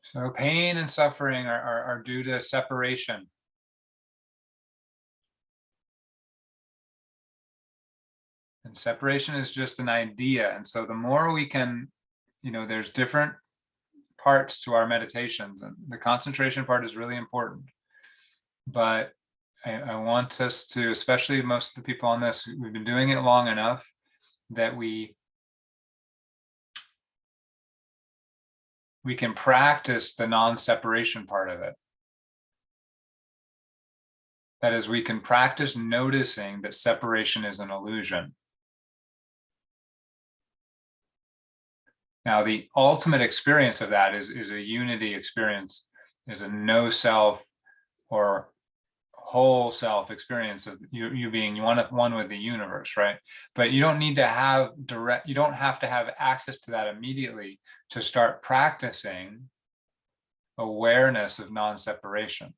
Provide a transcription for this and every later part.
So pain and suffering are due to separation. And separation is just an idea. And so the more we can, there's different parts to our meditations, and the concentration part is really important. But I want us to, especially most of the people on this, we've been doing it long enough that we can practice the non-separation part of it. That is, we can practice noticing that separation is an illusion. Now, the ultimate experience of that is a unity experience, is a no self or whole self experience of you being one with the universe, right? But you don't need to have you don't have to have access to that immediately to start practicing awareness of non-separation.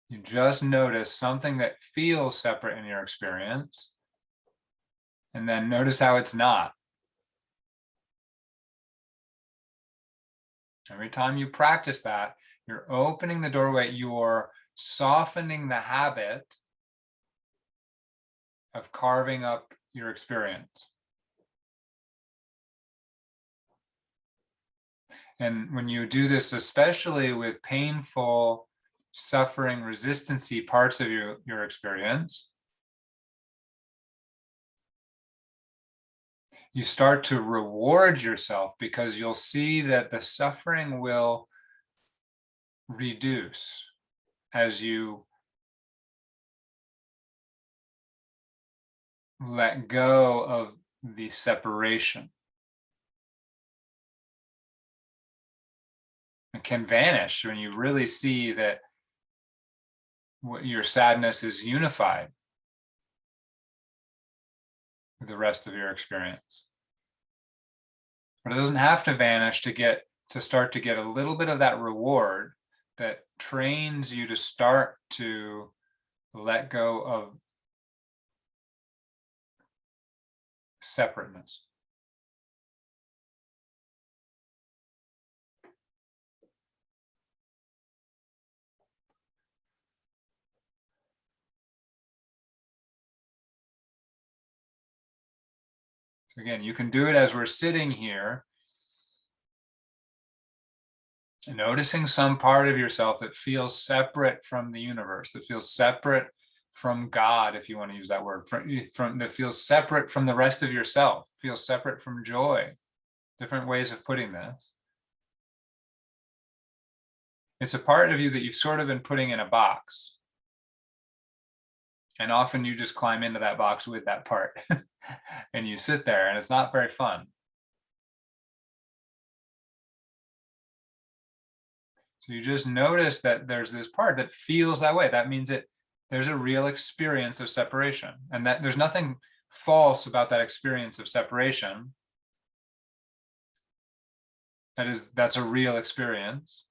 You just notice something that feels separate in your experience, and then notice how it's not. Every time you practice that, you're opening the doorway, you're softening the habit of carving up your experience. And when you do this, especially with painful, suffering, resistancy parts of your experience, you start to reward yourself, because you'll see that the suffering will reduce as you let go of the separation. It can vanish when you really see that your sadness is unified with the rest of your experience. But it doesn't have to vanish to start to get a little bit of that reward that trains you to start to let go of separateness. So again, you can do it as we're sitting here, noticing some part of yourself that feels separate from the universe, that feels separate from God, if you want to use that word, from that feels separate from the rest of yourself, feels separate from joy. Different ways of putting this. It's a part of you that you've sort of been putting in a box. And often you just climb into that box with that part and you sit there, and it's not very fun. So you just notice that there's this part that feels that way. That means there's a real experience of separation, and that there's nothing false about that experience of separation. That's a real experience.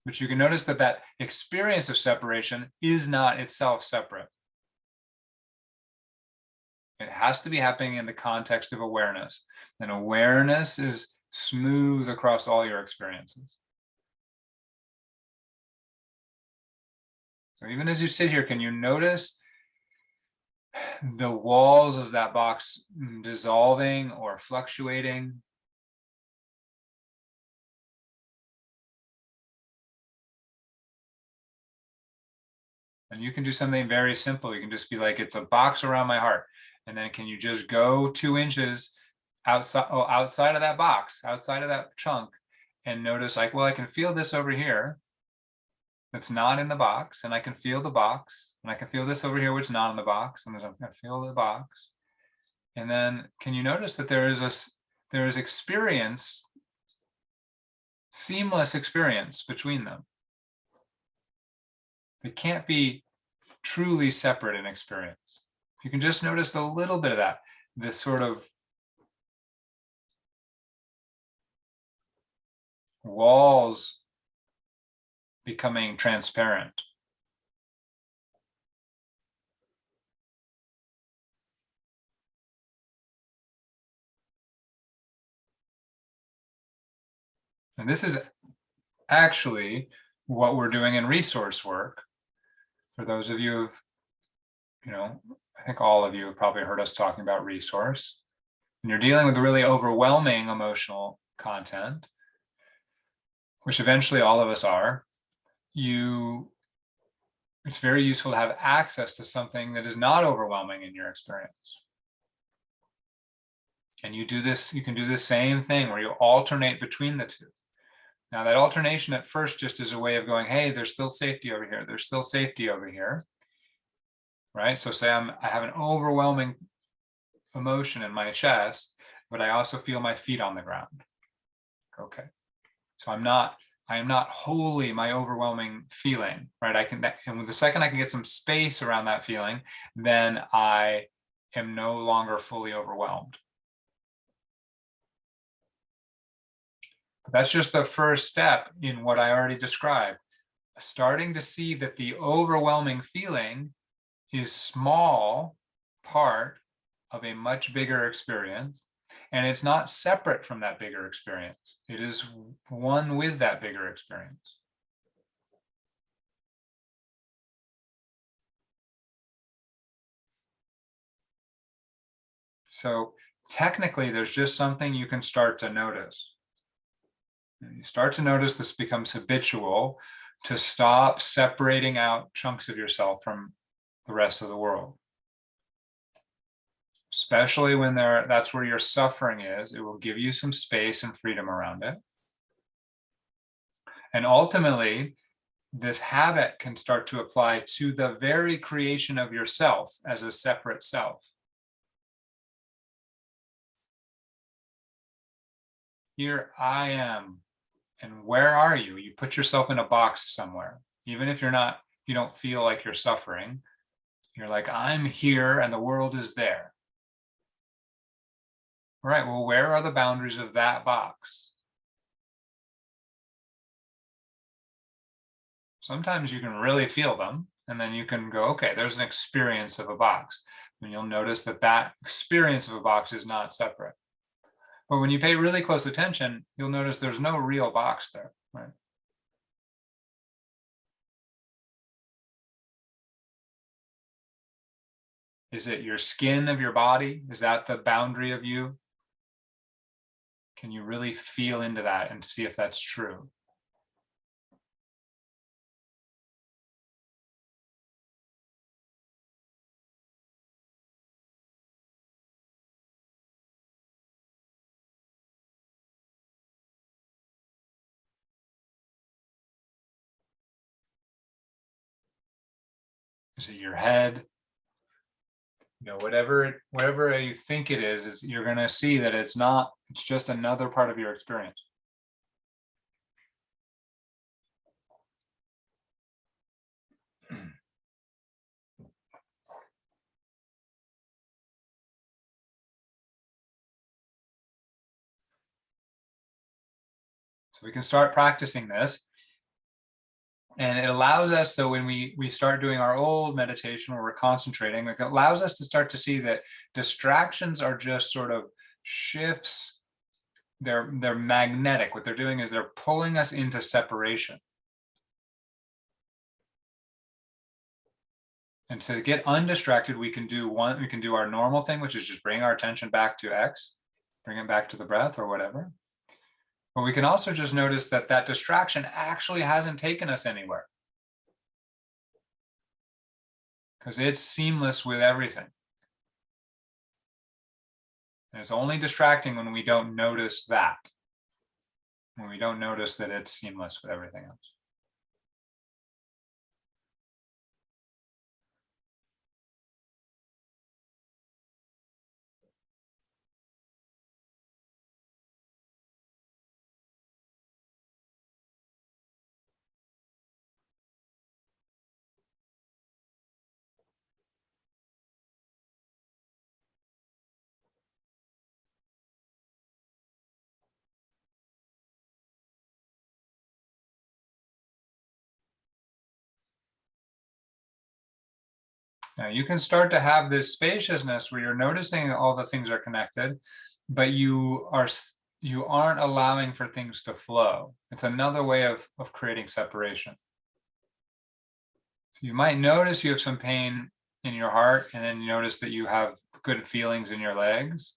But you can notice that experience of separation is not itself separate. It has to be happening in the context of awareness. And awareness is smooth across all your experiences. So even as you sit here, can you notice the walls of that box dissolving or fluctuating? And you can do something very simple. You can just be like, it's a box around my heart. And then can you just go 2 inches outside of that box, outside of that chunk, and notice like, well, I can feel this over here. That's not in the box, and I can feel the box, and I can feel this over here, which is not in the box, and I feel the box. And then can you notice that there is experience, seamless experience between them? They can't be truly separate in experience. You can just notice a little bit of that, this sort of walls becoming transparent. And this is actually what we're doing in resource work. For those of you who've, I think all of you have probably heard us talking about resource. When you're dealing with really overwhelming emotional content, which eventually all of us are, it's very useful to have access to something that is not overwhelming in your experience. And you can do the same thing where you alternate between the two. Now that alternation at first just is a way of going, hey, there's still safety over here. There's still safety over here, right? So say I have an overwhelming emotion in my chest, but I also feel my feet on the ground. Okay. So I am not wholly my overwhelming feeling, right? And with the second I can get some space around that feeling, then I am no longer fully overwhelmed. But that's just the first step in what I already described. Starting to see that the overwhelming feeling is small part of a much bigger experience, and it's not separate from that bigger experience. It is one with that bigger experience. So technically, there's just something you can start to notice. And you start to notice this becomes habitual, to stop separating out chunks of yourself from the rest of the world. Especially when that's where your suffering is. It will give you some space and freedom around it. And ultimately, this habit can start to apply to the very creation of yourself as a separate self. Here I am. And where are you? You put yourself in a box somewhere. Even if you don't feel like you're suffering, you're like, I'm here and the world is there. All right, well, where are the boundaries of that box? Sometimes you can really feel them, and then you can go, okay, there's an experience of a box. And you'll notice that that experience of a box is not separate. But when you pay really close attention, you'll notice there's no real box there, right? Is it your skin of your body? Is that the boundary of you? Can you really feel into that and see if that's true? Is it your head? Whatever you think it is you're going to see that it's not, it's just another part of your experience. So we can start practicing this. And it allows us, so when we start doing our old meditation where we're concentrating, it allows us to start to see that distractions are just sort of shifts. They're magnetic. What they're doing is they're pulling us into separation. And to get undistracted, we can do our normal thing, which is just bring our attention back to X, bring it back to the breath or whatever. But we can also just notice that that distraction actually hasn't taken us anywhere, because it's seamless with everything. And it's only distracting when we don't notice that, when we don't notice that it's seamless with everything else. Now you can start to have this spaciousness where you're noticing all the things are connected, but you aren't allowing for things to flow. It's another way of creating separation. So you might notice you have some pain in your heart, and then you notice that you have good feelings in your legs,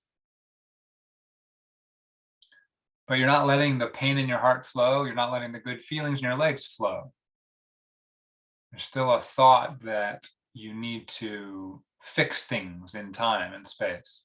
but you're not letting the pain in your heart flow. You're not letting the good feelings in your legs flow. There's still a thought that you need to fix things in time and space.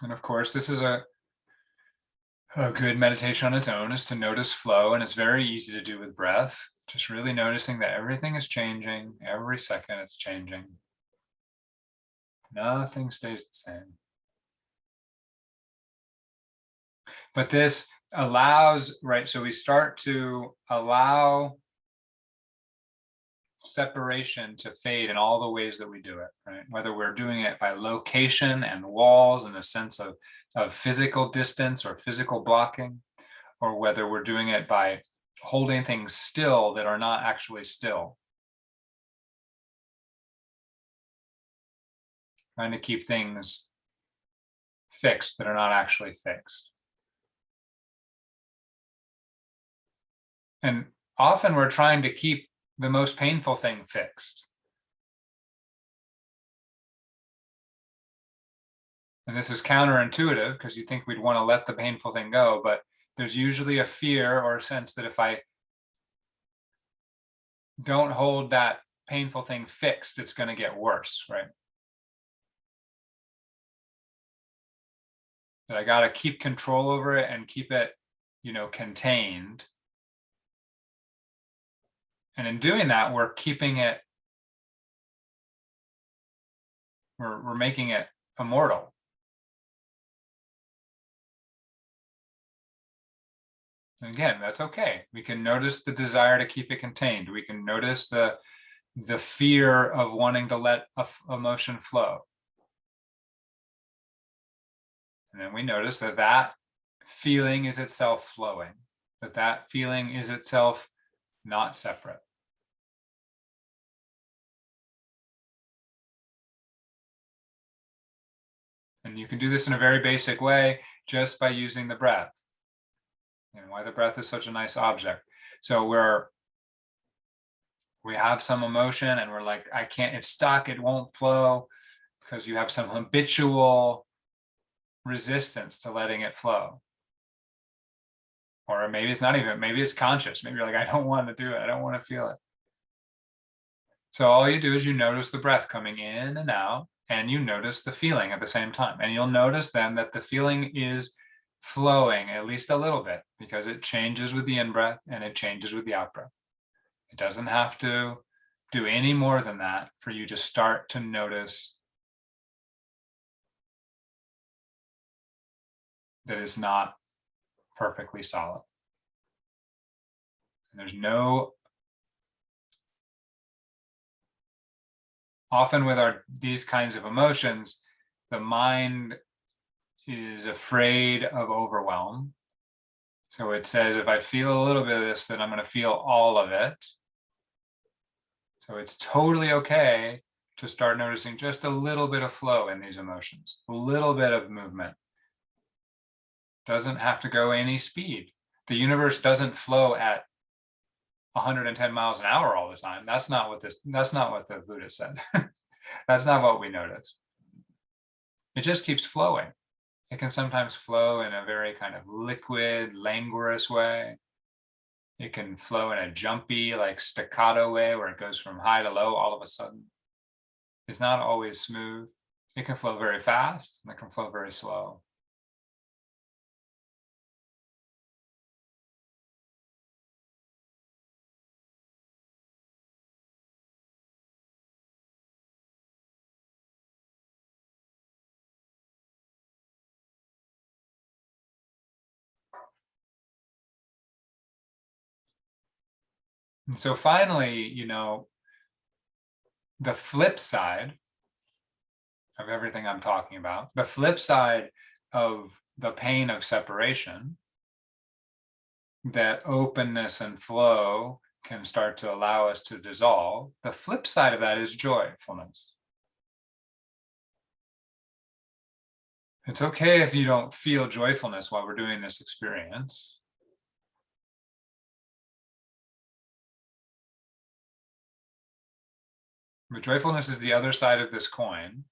And of course, this is a good meditation on its own, is to notice flow, and it's very easy to do with breath. Just really noticing that everything is changing. Every second it's changing. Nothing stays the same. But this allows, right? So we start to allow separation to fade in all the ways that we do it, right? Whether we're doing it by location and walls in a sense of physical distance or physical blocking, or whether we're doing it by holding things still that are not actually still, trying to keep things fixed that are not actually fixed. And often we're trying to keep the most painful thing fixed. And this is counterintuitive because you think we'd want to let the painful thing go, but there's usually a fear or a sense that if I don't hold that painful thing fixed, it's going to get worse, right? That I got to keep control over it and keep it, contained. And in doing that, we're keeping it, we're making it immortal. And again, that's okay. We can notice the desire to keep it contained. We can notice the fear of wanting to let emotion flow. And then we notice that that feeling is itself flowing, that feeling is itself not separate. And you can do this in a very basic way just by using the breath. And why the breath is such a nice object. So we have some emotion and we're like, I can't, it's stuck, it won't flow, because you have some habitual resistance to letting it flow. Or maybe it's not even, maybe it's conscious. Maybe you're like, I don't want to do it. I don't want to feel it. So all you do is you notice the breath coming in and out, and you notice the feeling at the same time. And you'll notice then that the feeling is flowing at least a little bit, because it changes with the in-breath and it changes with the out-breath. It doesn't have to do any more than that for you to start to notice that it's not perfectly solid. And there's no, often with these kinds of emotions, the mind is afraid of overwhelm. So it says, if I feel a little bit of this, then I'm going to feel all of it. So it's totally okay to start noticing just a little bit of flow in these emotions, a little bit of movement. Doesn't have to go any speed. The universe doesn't flow at 110 miles an hour all the time. That's not what the Buddha said. That's not what we notice. It just keeps flowing. It can sometimes flow in a very kind of liquid, languorous way. It can flow in a jumpy, like staccato way where it goes from high to low all of a sudden. It's not always smooth. It can flow very fast and it can flow very slow. And so finally, the flip side of everything I'm talking about, the flip side of the pain of separation, that openness and flow can start to allow us to dissolve. The flip side of that is joyfulness. It's okay if you don't feel joyfulness while we're doing this experience. But joyfulness is the other side of this coin.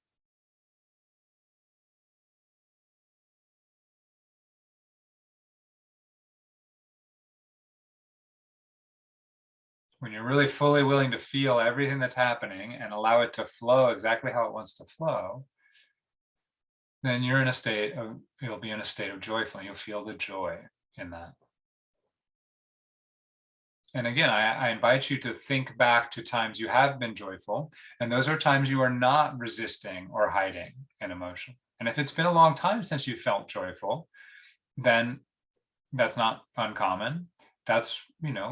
When you're really fully willing to feel everything that's happening and allow it to flow exactly how it wants to flow, then you'll be in a state of joyfulness. You'll feel the joy in that. And again, I invite you to think back to times you have been joyful, and those are times you are not resisting or hiding an emotion. And if it's been a long time since you felt joyful, then that's not uncommon. That's,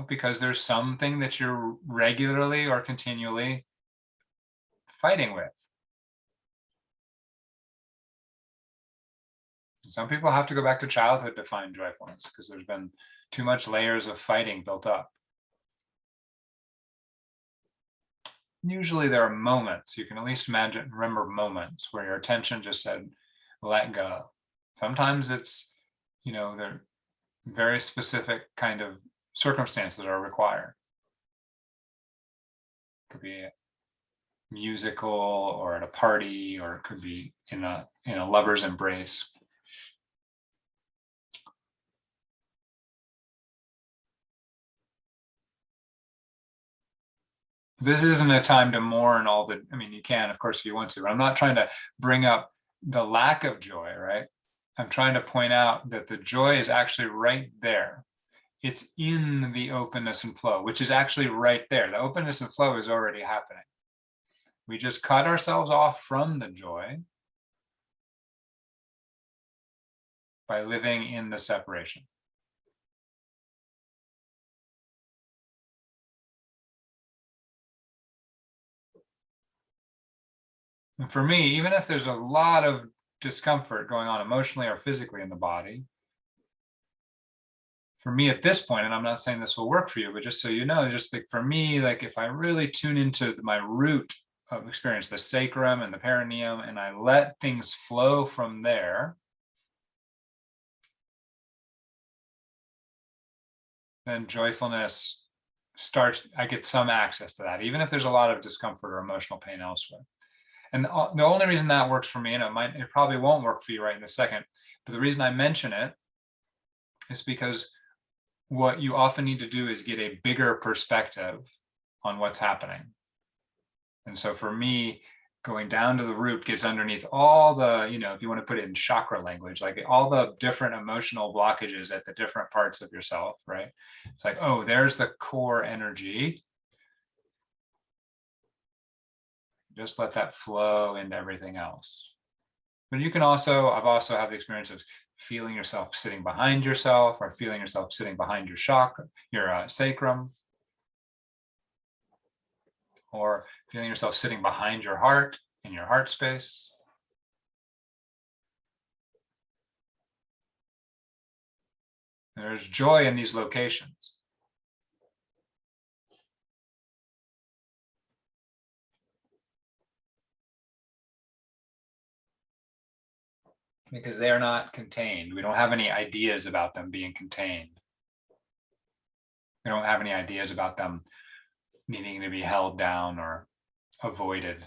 because there's something that you're regularly or continually fighting with. Some people have to go back to childhood to find joyfulness because there's been too much layers of fighting built up. Usually there are moments, you can at least remember moments where your attention just said, let go. Sometimes it's, they're very specific kind of circumstances that are required. It could be musical or at a party, or it could be in a lover's embrace. This isn't a time to mourn you can, of course, if you want to, but I'm not trying to bring up the lack of joy, right? I'm trying to point out that the joy is actually right there. It's in the openness and flow, which is actually right there. The openness and flow is already happening. We just cut ourselves off from the joy by living in the separation. And for me, even if there's a lot of discomfort going on emotionally or physically in the body, for me at this point, and I'm not saying this will work for you, but just so you know, just like for me, like if I really tune into my root of experience, the sacrum and the perineum, and I let things flow from there, then joyfulness starts, I get some access to that, even if there's a lot of discomfort or emotional pain elsewhere. And the only reason that works for me, and it probably won't work for you right in a second, but the reason I mention it is because what you often need to do is get a bigger perspective on what's happening. And so for me, going down to the root gets underneath all the, if you want to put it in chakra language, like all the different emotional blockages at the different parts of yourself, right? It's like, oh, there's the core energy. Just let that flow into everything else. But you can I've also had the experience of feeling yourself sitting behind yourself, or feeling yourself sitting behind your chakra, your sacrum, or feeling yourself sitting behind your heart in your heart space. There's joy in these locations. Because they are not contained. We don't have any ideas about them being contained. We don't have any ideas about them needing to be held down or avoided.